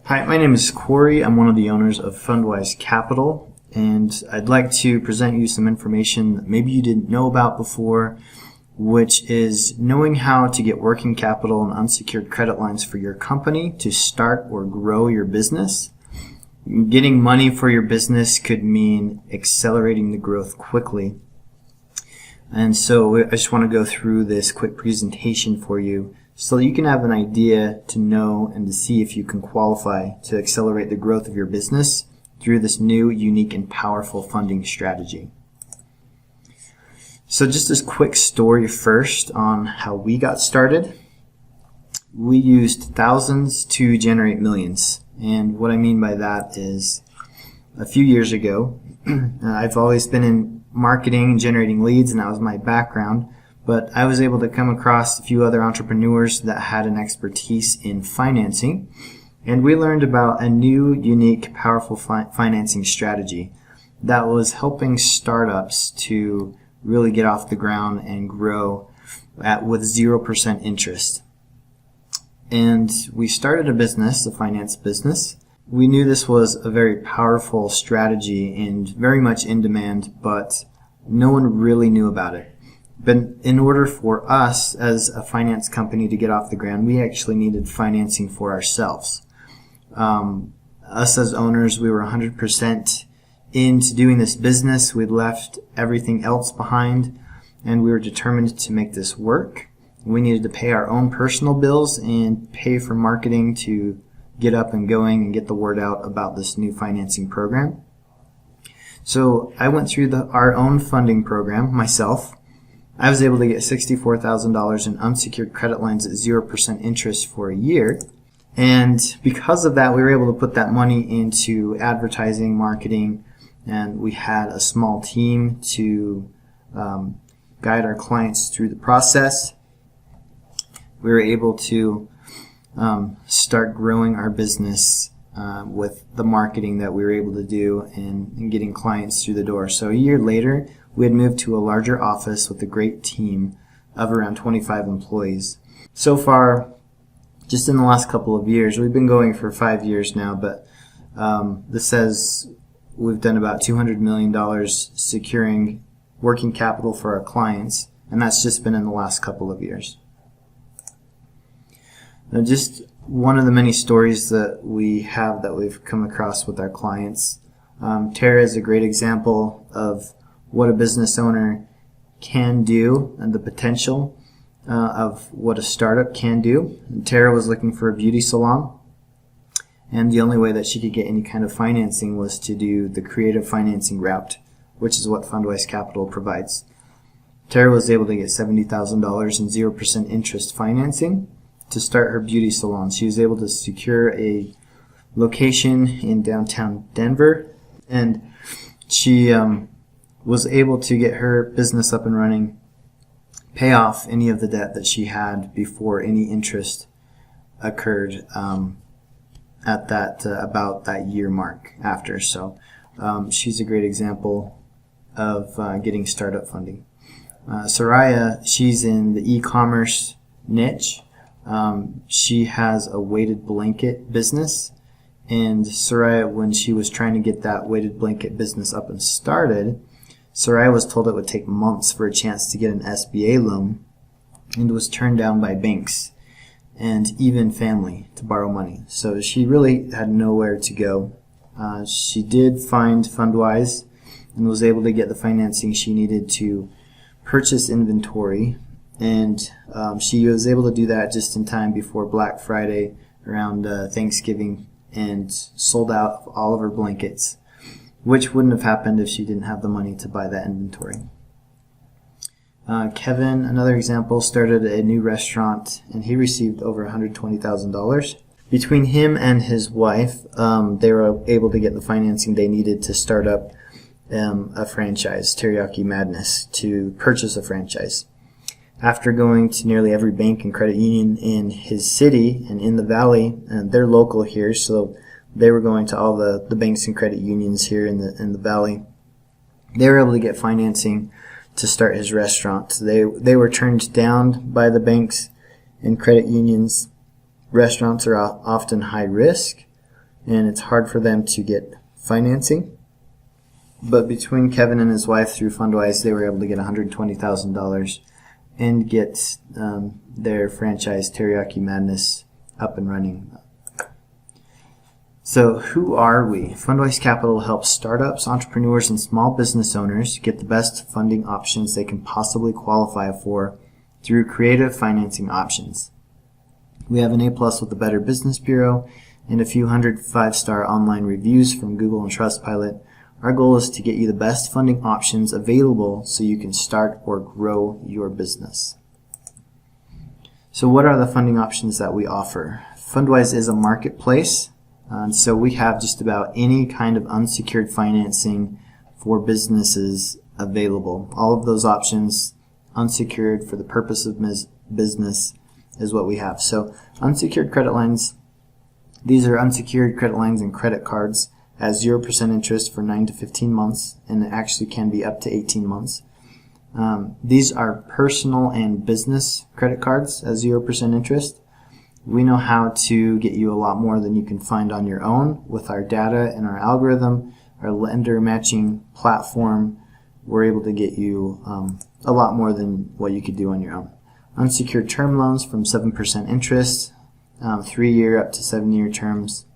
Hi, my name is Corey. I'm one of the owners of Fundwise Capital, and I'd like to present you some information that maybe you didn't know about before, which is knowing how to get working capital and unsecured credit lines for your company to start or grow your business. Getting money for your business could mean accelerating the growth quickly. And so I just want to go through this quick presentation for you so that you can have an idea to know and to see if you can qualify to accelerate the growth of your business through this new, unique, and powerful funding strategy. So just this quick story first on how we got started. We used thousands to generate millions. And what I mean by that is a few years ago, I've always been in marketing and generating leads, and that was my background. But I was able to come across a few other entrepreneurs that had an expertise in financing, and we learned about a new, unique, powerful financing strategy that was helping startups to really get off the ground and grow with 0% interest. And we started a business, a finance business. We knew this was a very powerful strategy and very much in demand, but no one really knew about it. But in order for us as a finance company to get off the ground, we actually needed financing for ourselves. Us as owners, we were 100% into doing this business. We'd left everything else behind, and we were determined to make this work. We needed to pay our own personal bills and pay for marketing to get up and going and get the word out about this new financing program. So I went through our own funding program myself. I was able to get $64,000 in unsecured credit lines at 0% interest for a year. And because of that, we were able to put that money into advertising, marketing, and we had a small team to guide our clients through the process. We were able to start growing our business with the marketing that we were able to do and getting clients through the door. So a year later, we had moved to a larger office with a great team of around 25 employees. So far, just in the last couple of years, we've been going for 5 years now, but this says we've done about $200 million securing working capital for our clients, and that's just been in the last couple of years. Now, just one of the many stories that we have that we've come across with our clients. Tara is a great example of what a business owner can do and the potential of what a startup can do. And Tara was looking for a beauty salon, and the only way that she could get any kind of financing was to do the creative financing route, which is what Fundwise Capital provides. Tara was able to get $70,000 in 0% interest financing to start her beauty salon. She was able to secure a location in downtown Denver, and she was able to get her business up and running, pay off any of the debt that she had before any interest occurred at that about that year mark after. So she's a great example of getting startup funding. Soraya, she's in the e-commerce niche. She has a weighted blanket business, and Soraya, when she was trying to get that weighted blanket business up and started, Soraya was told it would take months for a chance to get an SBA loan, and was turned down by banks and even family to borrow money. So she really had nowhere to go. She did find Fundwise and was able to get the financing she needed to purchase inventory, and she was able to do that just in time before Black Friday around Thanksgiving, and sold out of all of her blankets, which wouldn't have happened if she didn't have the money to buy that inventory. Kevin, another example, started a new restaurant, and he received over $120,000. Between him and his wife, they were able to get the financing they needed to start up a franchise, Teriyaki Madness, to purchase a franchise. After going to nearly every bank and credit union in his city and in the valley, and they're local here, so they were going to all the banks and credit unions here in the valley. They were able to get financing to start his restaurant. They were turned down by the banks and credit unions. Restaurants are often high risk, and it's hard for them to get financing. But between Kevin and his wife through Fundwise, they were able to get $120,000 and get their franchise Teriyaki Madness up and running. So who are we? Fundwise Capital helps startups, entrepreneurs, and small business owners get the best funding options they can possibly qualify for through creative financing options. We have an A+ with the Better Business Bureau and a few hundred 5-star online reviews from Google and Trustpilot. Our goal is to get you the best funding options available so you can start or grow your business. So what are the funding options that we offer? Fundwise is a marketplace. So we have just about any kind of unsecured financing for businesses available. All of those options, unsecured for the purpose of business, is what we have. So unsecured credit lines, these are unsecured credit lines and credit cards at 0% interest for 9 to 15 months, and it actually can be up to 18 months. These are personal and business credit cards at 0% interest. We know how to get you a lot more than you can find on your own with our data and our algorithm, our lender matching platform. We're able to get you a lot more than what you could do on your own. Unsecured term loans from 7% interest, 3-year up to 7-year terms.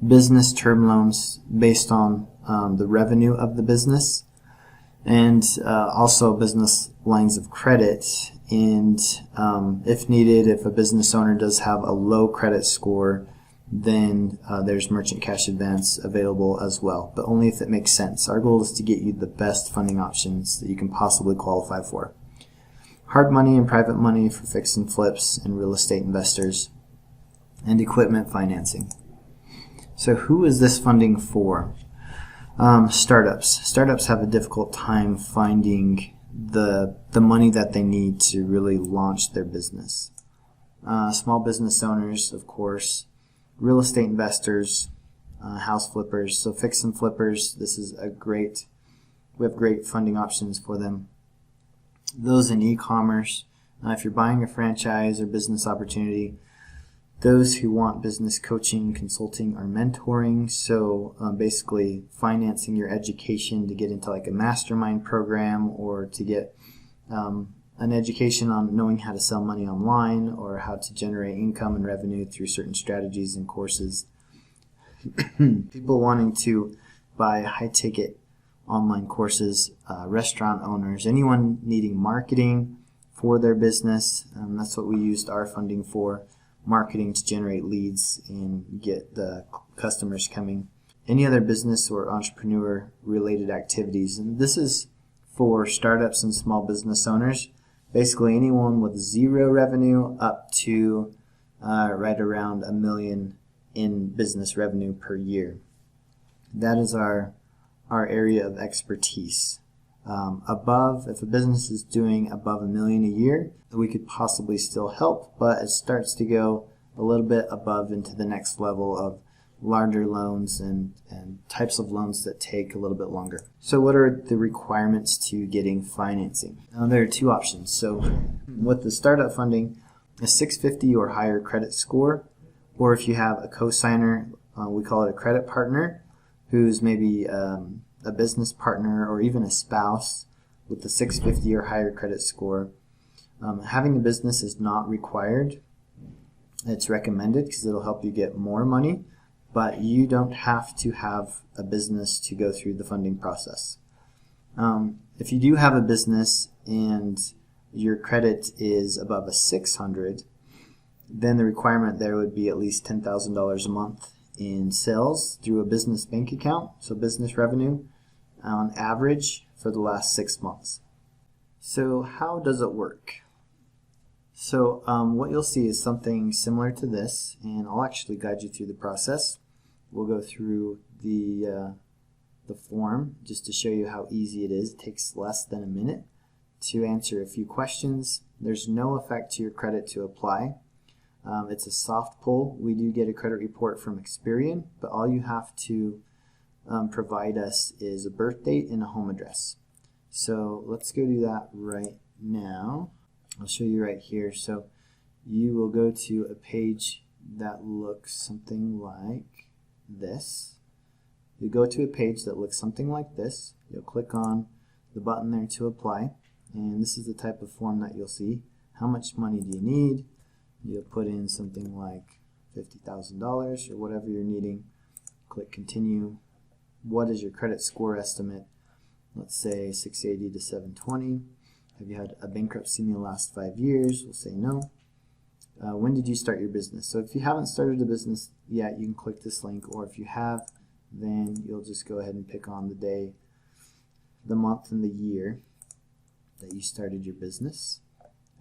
Business term loans based on the revenue of the business, and also business lines of credit. And if needed, if a business owner does have a low credit score, then there's merchant cash advance available as well, but only if it makes sense. Our goal is to get you the best funding options that you can possibly qualify for. Hard money and private money for fix and flips and real estate investors, and equipment financing. So who is this funding for? Startups. Startups have a difficult time finding the money that they need to really launch their business. Small business owners, of course, real estate investors, house flippers. So fix and flippers, this is we have great funding options for them. Those in e-commerce, if you're buying a franchise or business opportunity, those who want business coaching, consulting, or mentoring, so basically financing your education to get into like a mastermind program, or to get an education on knowing how to sell money online or how to generate income and revenue through certain strategies and courses. People wanting to buy high-ticket online courses, restaurant owners, anyone needing marketing for their business. That's what we used our funding for. Marketing to generate leads and get the customers coming. Any other business or entrepreneur related activities, and this is for startups and small business owners, basically anyone with 0 revenue up to right around $1 million in business revenue per year. That is our area of expertise. If a business is doing above $1 million a year, we could possibly still help, but it starts to go a little bit above into the next level of larger loans and types of loans that take a little bit longer. So what are the requirements to getting financing? There are 2 options. So with the startup funding, a 650 or higher credit score, or if you have a co-signer, we call it a credit partner, who's maybe a business partner or even a spouse with the 650 or higher credit score. Having a business is not required. It's recommended because it'll help you get more money, but you don't have to have a business to go through the funding process. If you do have a business and your credit is above a 600, then the requirement there would be at least $10,000 a month in sales through a business bank account, so business revenue on average for the last 6 months. So how does it work? So what you'll see is something similar to this, and I'll actually guide you through the process. We'll go through the form just to show you how easy it is. It takes less than a minute to answer a few questions. There's no effect to your credit to apply. It's a soft pull. We do get a credit report from Experian, but all you have to provide us is a birth date and a home address. So let's go do that right now. I'll show you right here. So you will go to a page that looks something like this. You go to a page that looks something like this. You'll click on the button there to apply, and this is the type of form that you'll see. How much money do you need? You'll put in something like $50,000 or whatever you're needing. Click continue. What is your credit score estimate? Let's say 680 to 720. Have you had a bankruptcy in the last 5 years? We'll say no. When did you start your business? So if you haven't started a business yet, you can click this link, or if you have, then you'll just go ahead and pick on the day, the month, and the year that you started your business.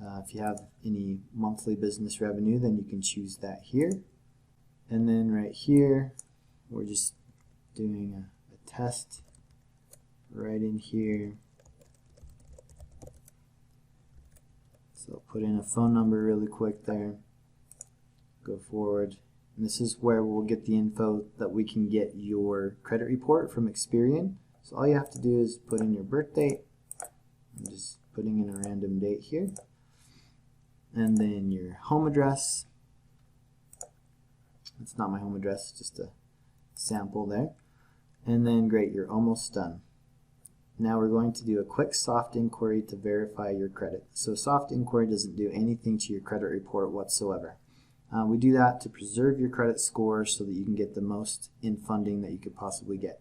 If you have any monthly business revenue, then you can choose that here. And then right here, we're just doing a test right in here. So put in a phone number really quick there. Go forward. And this is where we'll get the info that we can get your credit report from Experian. So all you have to do is put in your birth date. I'm just putting in a random date here. And then your home address. It's not my home address, just a sample there. And then great, you're almost done. Now we're going to do a quick soft inquiry to verify your credit. So soft inquiry doesn't do anything to your credit report whatsoever. We do that to preserve your credit score so that you can get the most in funding that you could possibly get.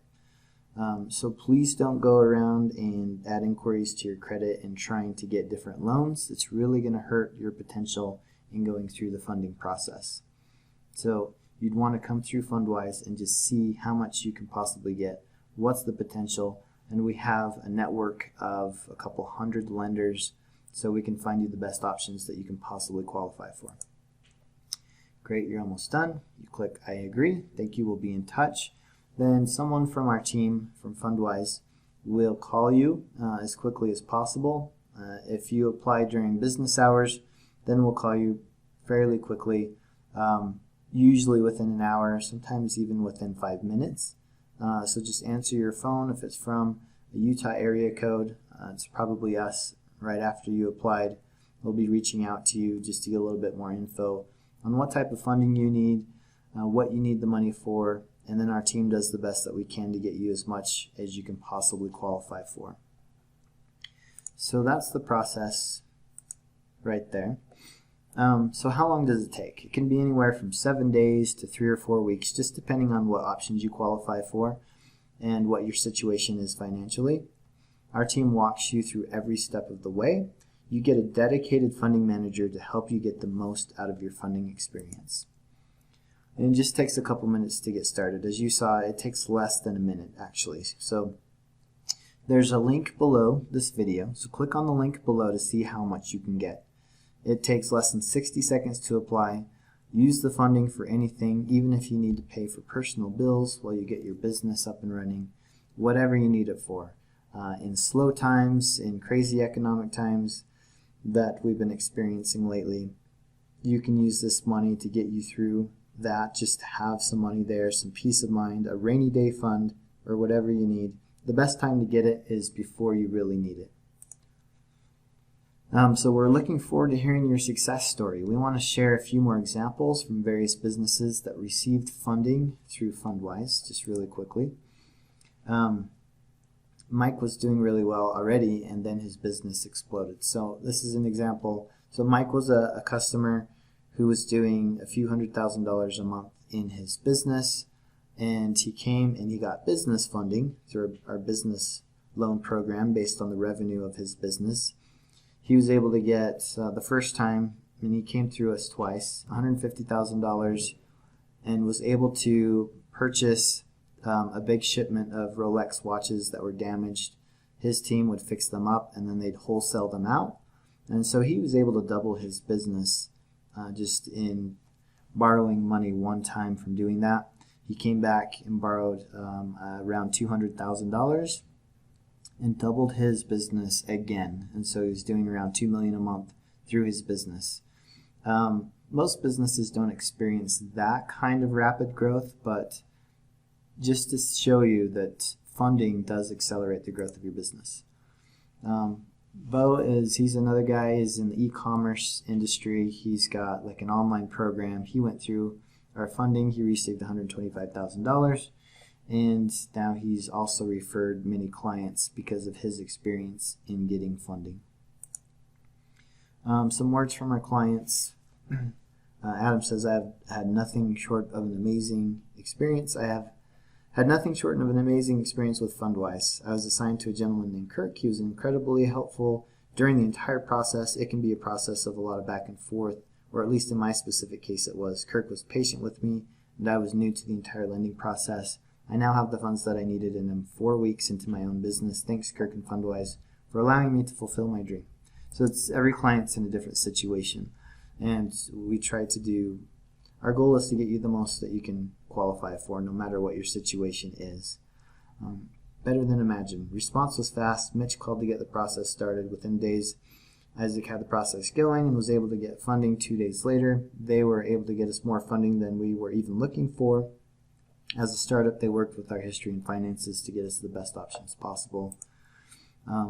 So please don't go around and add inquiries to your credit and trying to get different loans. It's really going to hurt your potential in going through the funding process. So you'd want to come through Fundwise and just see how much you can possibly get, what's the potential, and we have a network of a couple hundred lenders, so we can find you the best options that you can possibly qualify for. Great, you're almost done. You click I agree. Thank you, we'll be in touch. Then someone from our team from Fundwise will call you as quickly as possible. If you apply during business hours, then we'll call you fairly quickly, usually within an hour, sometimes even within 5 minutes. So just answer your phone. If it's from a Utah area code, it's probably us right after you applied. We'll be reaching out to you just to get a little bit more info on what type of funding you need, what you need the money for, and then our team does the best that we can to get you as much as you can possibly qualify for. So that's the process right there. So how long does it take? It can be anywhere from 7 days to 3 or 4 weeks, just depending on what options you qualify for and what your situation is financially. Our team walks you through every step of the way. You get a dedicated funding manager to help you get the most out of your funding experience. And it just takes a couple minutes to get started. As you saw, it takes less than a minute actually. So there's a link below this video. So click on the link below to see how much you can get. It takes less than 60 seconds to apply. Use the funding for anything, even if you need to pay for personal bills while you get your business up and running, whatever you need it for. In slow times, in crazy economic times that we've been experiencing lately, you can use this money to get you through that, just to have some money there, some peace of mind, a rainy day fund, or whatever you need. The best time to get it is before you really need it. So we're looking forward to hearing your success story. We want to share a few more examples from various businesses that received funding through Fundwise, just really quickly. Mike was doing really well already, and then his business exploded. So this is an example. So Mike was a customer who was doing a few $100,000 a month in his business, and he came and he got business funding through our business loan program based on the revenue of his business. He was able to get the first time, and he came through us twice, $150,000, and was able to purchase a big shipment of Rolex watches that were damaged. His team would fix them up, and then they'd wholesale them out. And so he was able to double his business just in borrowing money one time from doing that. He came back and borrowed around $200,000 and doubled his business again. And so he's doing around $2 million a month through his business. Most businesses don't experience that kind of rapid growth, but just to show you that funding does accelerate the growth of your business. He's another guy, is in the e-commerce industry. He's got like an online program. He went through our funding. He received $125,000, and now he's also referred many clients because of his experience in getting funding. Some words from our clients. Adam says, I have had nothing short of an amazing experience. I have had nothing short of an amazing experience with Fundwise. I was assigned to a gentleman named Kirk. He was incredibly helpful during the entire process. It can be a process of a lot of back and forth, or at least in my specific case it was. Kirk was patient with me, and I was new to the entire lending process. I now have the funds that I needed, and I'm 4 weeks into my own business. Thanks, Kirk and Fundwise, for allowing me to fulfill my dream. So every client's in a different situation, and we try to do, our goal is to get you the most that you can qualify for, no matter what your situation is. Better than imagined. Response was fast. Mitch called to get the process started. Within days, Isaac had the process going and was able to get funding 2 days later. They were able to get us more funding than we were even looking for. As a startup, they worked with our history and finances to get us the best options possible.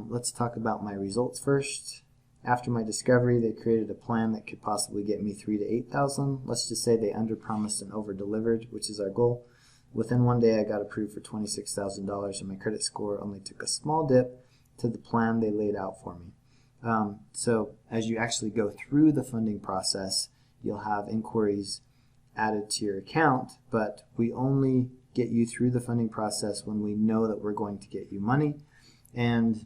Let's talk about my results first. After my discovery, they created a plan that could possibly get me $3,000 to $8,000. Let's just say they under-promised and over-delivered, which is our goal. Within 1 day, I got approved for $26,000, and my credit score only took a small dip to the plan they laid out for me. So as you actually go through the funding process, you'll have inquiries added to your account, but we only get you through the funding process when we know that we're going to get you money, and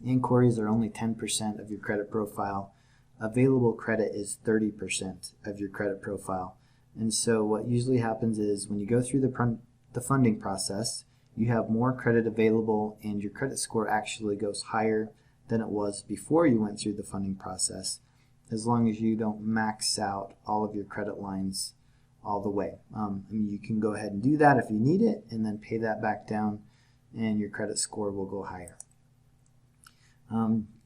inquiries are only 10% of your credit profile. Available credit is 30% of your credit profile. And so what usually happens is when you go through the funding process, you have more credit available and your credit score actually goes higher than it was before you went through the funding process, as long as you don't max out all of your credit lines all the way. You can go ahead and do that if you need it, and then pay that back down, and your credit score will go higher.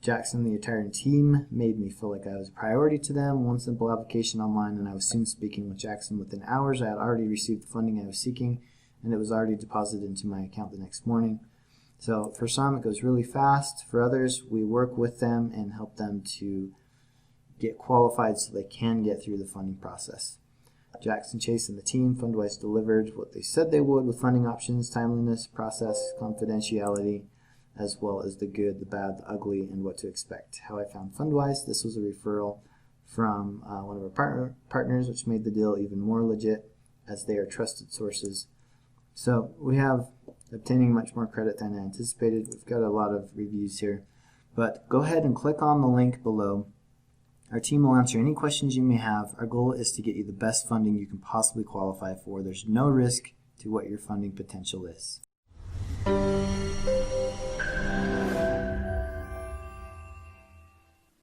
Jackson, the entire team, made me feel like I was a priority to them. One simple application online, and I was soon speaking with Jackson. Within hours, I had already received the funding I was seeking, and it was already deposited into my account the next morning. So for some, it goes really fast. For others, we work with them and help them to get qualified so they can get through the funding process. Jackson, Chase, and the team, Fundwise, delivered what they said they would with funding options, timeliness, process, confidentiality, as well as the good, the bad, the ugly, and what to expect. How I found Fundwise: this was a referral from one of our partners, which made the deal even more legit, as they are trusted sources. So we have obtaining much more credit than I anticipated. We've got a lot of reviews here, but go ahead and click on the link below. Our team will answer any questions you may have. Our goal is to get you the best funding you can possibly qualify for. There's no risk to what your funding potential is.